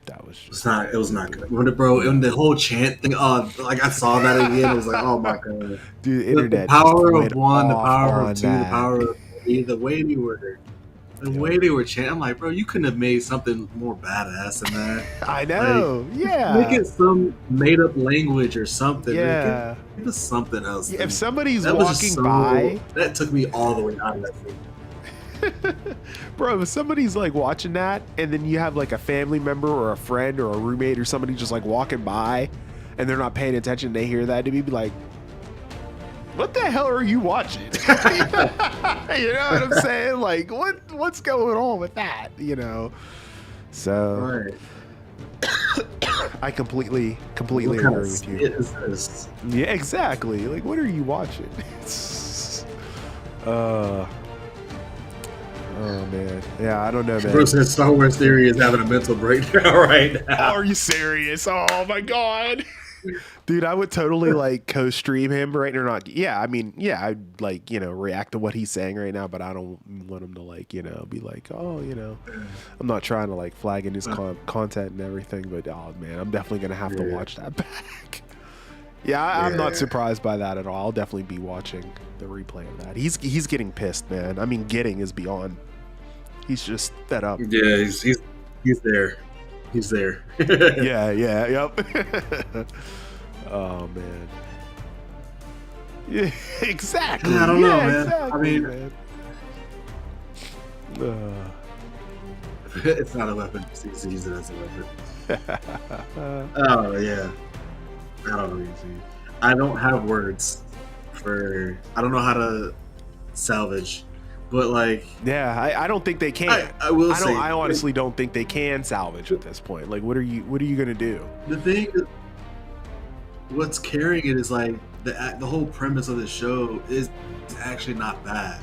It was not good. When the whole chant thing, like I saw that again, it was like, oh my god. Dude, the internet. The power just of one, the power on of two, that. the power of three, the way they were chanting, I'm like, bro, you couldn't have made something more badass than that. I know. Like, yeah. Make it some made up language or something. Yeah. Give us something else. Yeah, if somebody's that walking by, that took me all the way out of that thing. Bro, if somebody's like watching that and then you have like a family member or a friend or a roommate or somebody just like walking by and they're not paying attention, they hear that, to be like, what the hell are you watching? You know what I'm saying? Like, what's going on with that? So Right. I completely agree with you. Is this? Yeah, exactly. Like, what are you watching? Oh man, yeah, I don't know, man. Bruce said Star Wars Theory is having a mental breakdown right now. Are you serious? Oh my god, dude, I would totally like co-stream him right or not. Yeah, I mean, yeah, I'd like react to what he's saying right now, but I don't want him to like be like, oh, I'm not trying to like flag in his content and everything, but oh man, I'm definitely gonna have to watch that back. Yeah, I'm not surprised by that at all. I'll definitely be watching the replay of that. He's getting pissed, man. I mean, getting is beyond. He's just fed up. Yeah, he's there. He's there. yeah, yep. Oh man. Yeah, exactly. I don't know, man. Exactly, I mean, man. It's not a weapon. He's use it as a weapon. Oh yeah. I don't know. I don't have words for. I don't know how to salvage, but like. Yeah, I don't think they can. I will say. I honestly don't think they can salvage at this point. Like, what are you gonna do? The thing, what's carrying it is like the whole premise of the show is actually not bad.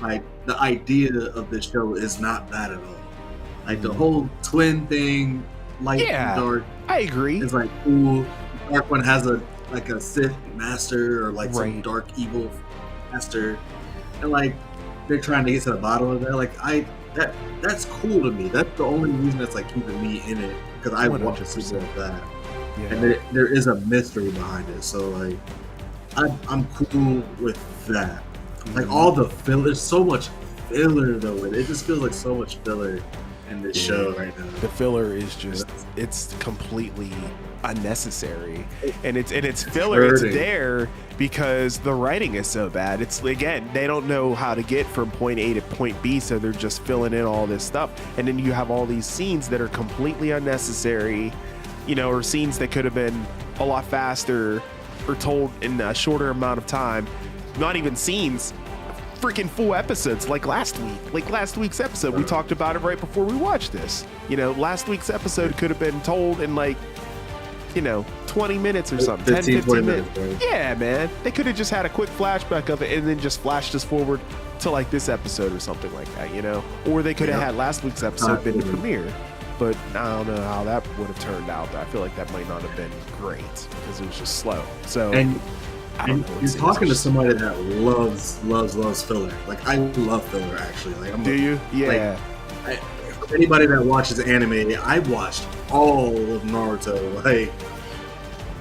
Like the idea of the show is not bad at all. Like the whole twin thing, light and dark. I agree. It's like cool. Dark one has a Sith master or like some dark evil master, and like they're trying to get to the bottom of that. Like that's cool to me. That's the only reason that's like keeping me in it, because I want to see more of that. Yeah. And there is a mystery behind it, so like I'm cool with that. Like all the filler, there's so much filler though. It just feels like so much filler in this show right now. The filler is just it's completely unnecessary, and it's filler. It's there because the writing is so bad. It's again, they don't know how to get from point A to point B, so they're just filling in all this stuff, and then you have all these scenes that are completely unnecessary, or scenes that could have been a lot faster or told in a shorter amount of time. Not even scenes, freaking full episodes like last week. Like last week's episode, we talked about it right before we watched this. Last week's episode could have been told in like 20 minutes or something. 10-15 minutes. Yeah, man. They could have just had a quick flashback of it and then just flashed us forward to like this episode or something like that, Or they could have had last week's episode been the premiere. But I don't know how that would have turned out. I feel like that might not have been great because it was just slow. So I don't know. You're talking to somebody that loves filler. Like I love filler actually. Like Do you? Yeah. Like, for anybody that watches anime, I watched all of Naruto. Like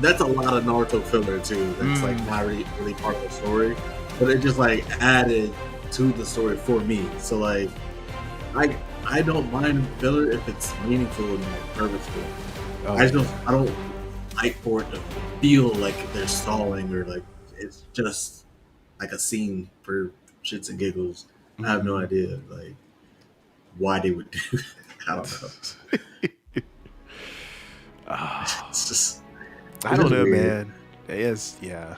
that's a lot of Naruto filler too. That's like not really part of the story, but it just like added to the story for me. So like I don't mind filler if it's meaningful and like purposeful. I don't like for it to feel like they're stalling or like it's just like a scene for shits and giggles. I have no idea like why they would do that. I don't know. It's just I don't know, weird. man. It is, yeah.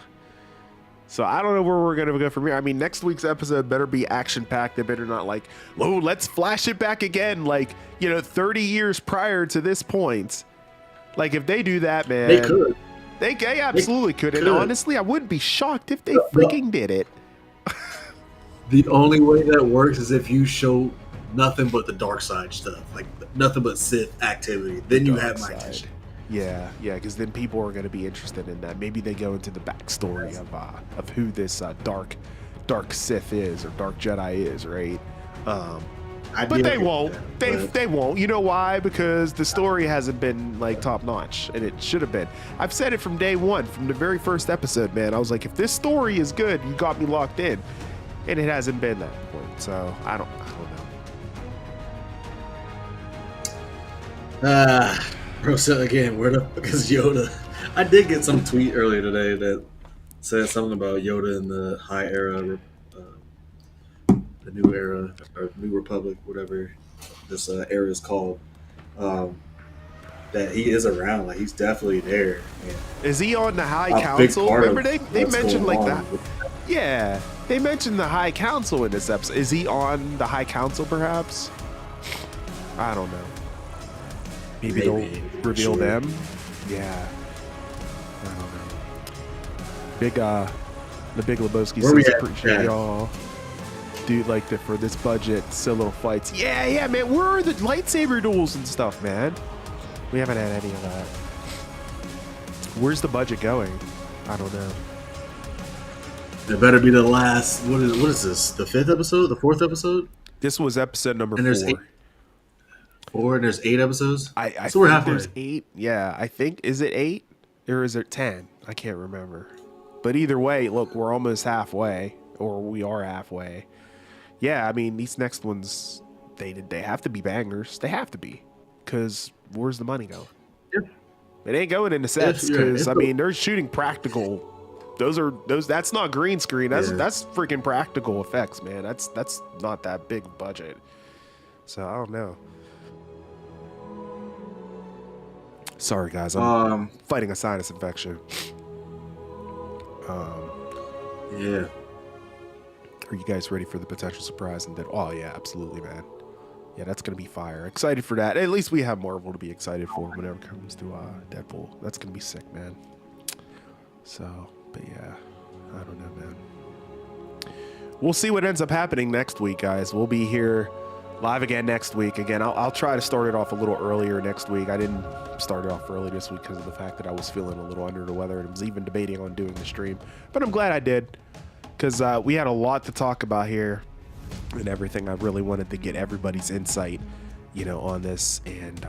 So I don't know where we're gonna go from here. I mean, next week's episode better be action packed. They better not like, oh, let's flash it back again, like 30 years prior to this point. Like if they do that, man, They could. They absolutely could. And honestly, I wouldn't be shocked if they freaking did it. The only way that works is if you show nothing but the dark side stuff, like nothing but Sith activity. Then you have my attention. Yeah, because then people are going to be interested in that. Maybe they go into the backstory of who this dark Dark Sith is or Dark Jedi is, right? I But did they get won't. that, They won't. You know why? Because the story hasn't been like top notch, and it should have been. I've said it from day one, from the very first episode, man. I was like, if this story is good, you got me locked in, and it hasn't been that point. So I don't know. Bro said again, where the fuck is Yoda? I did get some tweet earlier today that said something about Yoda in the High Era, the New Era, or New Republic, whatever this era is called. That he is around, like he's definitely there. And Is he on the High a big Council? part Remember of they what's mentioned going like on that. with- Yeah, they mentioned the High Council in this episode. Is he on the High Council, perhaps? I don't know. Maybe they'll reveal sure. them. Yeah. I don't know. The Big Lebowski Where we says at? appreciate Yeah. y'all. Dude, like for this budget, still little fights. Yeah, man. Where are the lightsaber duels and stuff, man? We haven't had any of that. Where's the budget going? I don't know. It better be the last. What is this? The 5th episode? The 4th episode? This was episode number And there's 4. 4 and there's 8 episodes. I So we're think halfway. there's 8. Yeah, I think, is it 8 or is it 10? I can't remember. But either way, look, we're almost halfway, or we are halfway. Yeah, I mean, these next ones, they have to be bangers. They have to be, because where's the money going? Yep. It ain't going into sets, Yeah, because I it's mean, they're shooting practical. Those. That's not green screen. That's Yeah. that's freaking practical effects, man. That's not that big budget. So I don't know. Sorry, guys. I'm fighting a sinus infection. Yeah. Are you guys ready for the potential surprise? And then, oh yeah, absolutely, man. Yeah, that's gonna be fire. Excited for that. At least we have Marvel to be excited for whenever it comes to Deadpool. That's gonna be sick, man. So, but yeah, I don't know, man. We'll see what ends up happening next week, guys. We'll be here live again next week. Again, I'll try to start it off a little earlier next week. I didn't start it off early this week because of the fact that I was feeling a little under the weather, and I was even debating on doing the stream. But I'm glad I did, because we had a lot to talk about here and everything. I really wanted to get everybody's insight, on this, and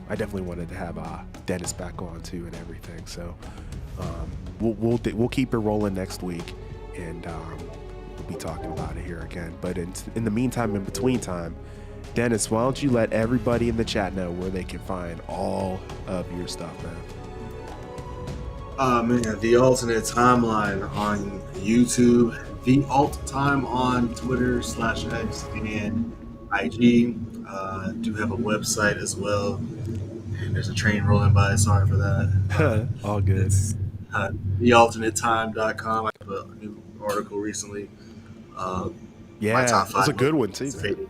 I definitely wanted to have Dennis back on too and everything. So we'll keep it rolling next week, and we'll be talking about it here again. But in the meantime, in between time, Dennis, why don't you let everybody in the chat know where they can find all of your stuff, man? Man, The Alternate Timeline on YouTube, The Alt Time on Twitter /X and IG. Do have a website as well, and there's a train rolling by. Sorry for that. All good. It's thealternatetime.com. I have a new article recently. Yeah, my top that's a 5 good one too, man. anticipated.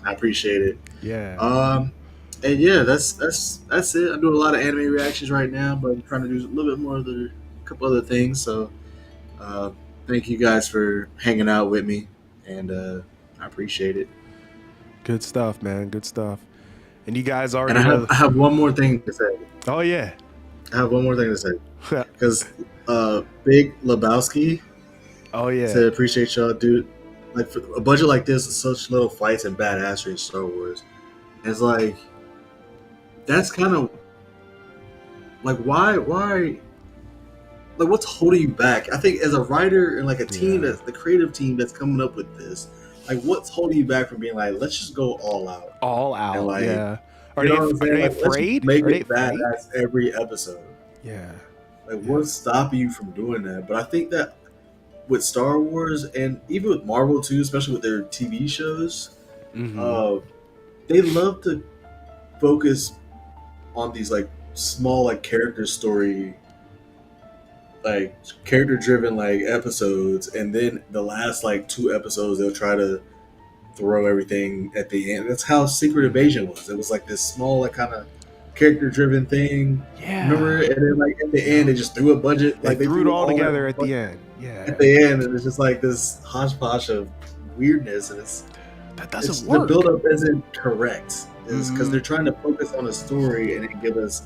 I appreciate it. Yeah. And yeah, that's it. I'm doing a lot of anime reactions right now, but I'm trying to do a little bit more of a couple other things. So, thank you guys for hanging out with me, and I appreciate it. Good stuff, man. Good stuff. And you guys are. And I have one more thing to say. Oh yeah. I have one more thing to say because Big Lebowski Oh yeah. said appreciate y'all, dude. Like for a budget like this, such little fights and badassery in Star Wars. It's like that's kind of like why like what's holding you back? I think as a writer and like a team that's the creative team that's coming up with this, like what's holding you back from being like, let's just go all out. All out. And, like, yeah. Are You they, know what I'm saying? are they Like, let's afraid? make Are they it afraid? badass every episode. Yeah. Like what's stopping you from doing that? But I think that with Star Wars and even with Marvel too, especially with their TV shows, Mhm. they love to focus on these like small like character story, like character driven like episodes, and then the last like 2 episodes they'll try to throw everything at the end. That's how Secret Invasion was. It was like this small like kind of character driven thing. Yeah. Remember? And then like at the end they just threw a budget. They Like threw it all that together at budget the end. Yeah. At the end, and it's just like this hodgepodge of weirdness, and That doesn't the work. build-up isn't correct. Is because Mhm. they're trying to focus on a story and then give us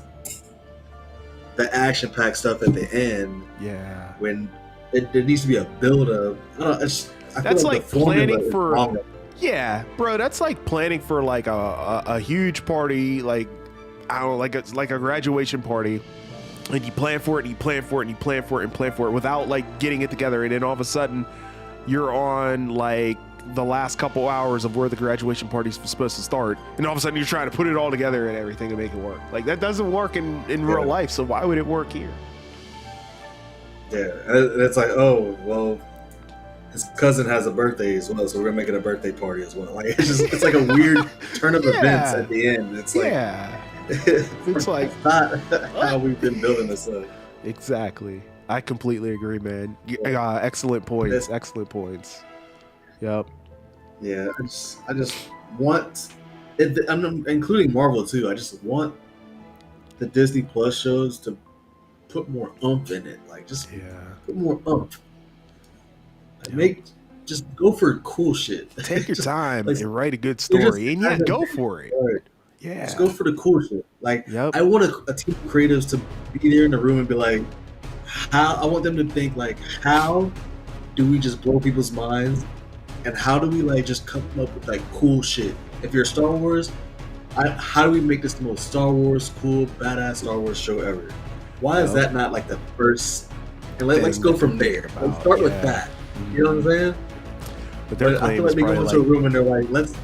the action-packed stuff at the end Yeah. when there needs to be a build up. I feel That's like like the formula planning is for, wrong. yeah, bro. That's like planning for like a huge party, like I don't know, like a graduation party, and you plan for it, and you plan for it, and you plan for it, and plan for it without like getting it together, and then all of a sudden you're on like the last couple hours of where the graduation party's supposed to start, and all of a sudden you're trying to put it all together and everything to make it work. Like that doesn't work in real life, so why would it work here? Yeah, and it's like, oh well, his cousin has a birthday as well, so we're gonna make it a birthday party as well. Like it's like a weird turn of events at the end. It's like, it's like not how we've been building this up. Exactly. I completely agree, man. Excellent points. Excellent points. Yep. Yeah, I just want it, I'm including Marvel too. I just want the Disney Plus shows to put more oomph in it. Like just put more oomph. Just go for cool shit. Take your time like, and write a good story, and go for it. Yeah, just go for the cool shit. Like yep. I want a team of creatives to be there in the room and be like, how I want them to think like, how do we just blow people's minds, and how do we like just come up with like cool shit? If you're Star Wars, how do we make this the most Star Wars cool, badass Star Wars show ever? Why is that not like the first? And let's go from there. Let's start with that. You know what I'm saying? But I feel like they go into a room and they're like, let's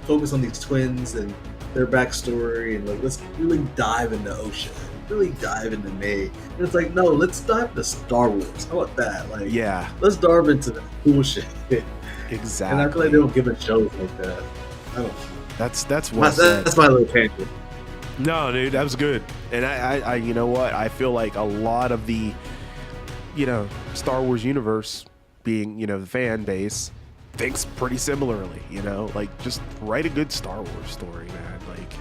focus on these twins and their backstory, and like let's really dive into Ocean, really dive into May. And it's like, no, let's dive into Star Wars. How about that? Like, let's dive into the cool shit. Exactly. And I feel like they don't give it shows like that. I don't know. That's what that's my little tangent. No, dude, that was good. And I you know what? I feel like a lot of the, Star Wars universe, being, the fan base, thinks pretty similarly, like just write a good Star Wars story, man. Like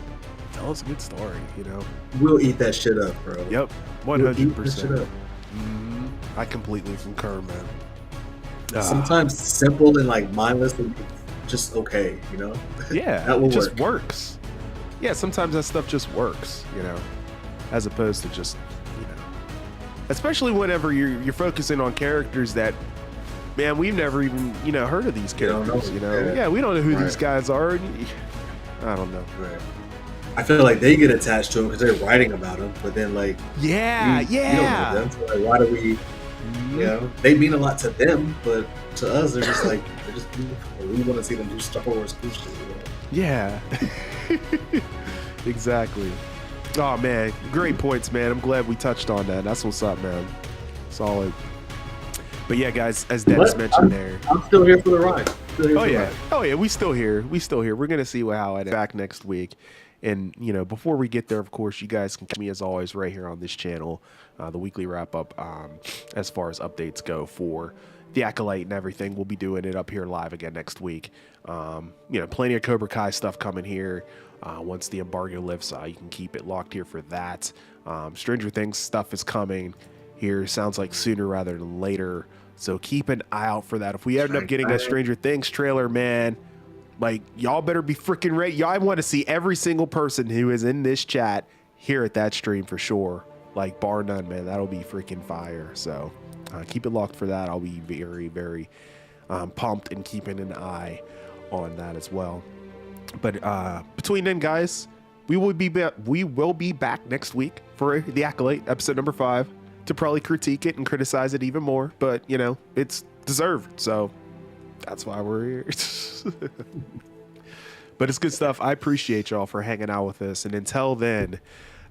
tell us a good story, We'll eat that shit up, bro. Yep, 100%. I completely concur, man. Sometimes simple and like mindless and just okay, Yeah, that will it just work. works. Yeah, sometimes that stuff just works, as opposed to just, especially whenever you're focusing on characters that, man, we've never even, heard of these characters, Yeah, we don't know who these guys are. I don't know. Right. I feel like they get attached to them because they're writing about them, but then like, you don't know them, so like, why do we, they mean a lot to them, but to us, they're just like, they're just beautiful. We want to see them do Star Wars cool shit. Yeah. Exactly. Oh man, great points, man. I'm glad we touched on that. That's what's up, man. Solid. But yeah, guys, as Dennis mentioned there, I'm still here for the ride. Oh yeah, we still here. We're gonna see how it back next week. And before we get there, of course, you guys can catch me as always right here on this channel, the weekly wrap up, as far as updates go for the Acolyte and everything. We'll be doing it up here live again next week. Plenty of Cobra Kai stuff coming here. Once the embargo lifts, you can keep it locked here for that. Stranger Things stuff is coming here. Sounds like sooner rather than later. So keep an eye out for that. If we end up getting a Stranger Things trailer, man, like y'all better be freaking ready. Y'all want to see every single person who is in this chat here at that stream for sure. Like bar none, man. That'll be freaking fire. So keep it locked for that. I'll be very, very pumped and keeping an eye on that as well. But between then, guys, we will be back next week for the Acolyte episode number 5 to probably critique it and criticize it even more. But it's deserved, so that's why we're here. But it's good stuff. I appreciate y'all for hanging out with us. And until then,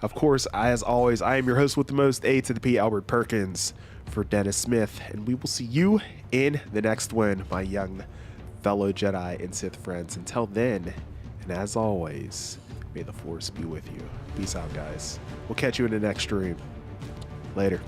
of course, as always, I am your host with the most, A to the P, Albert Perkins, for Dennis Smith, and we will see you in the next one, my young fellow Jedi and Sith friends. Until then, and as always, may the Force be with you. Peace out, guys. We'll catch you in the next stream. Later.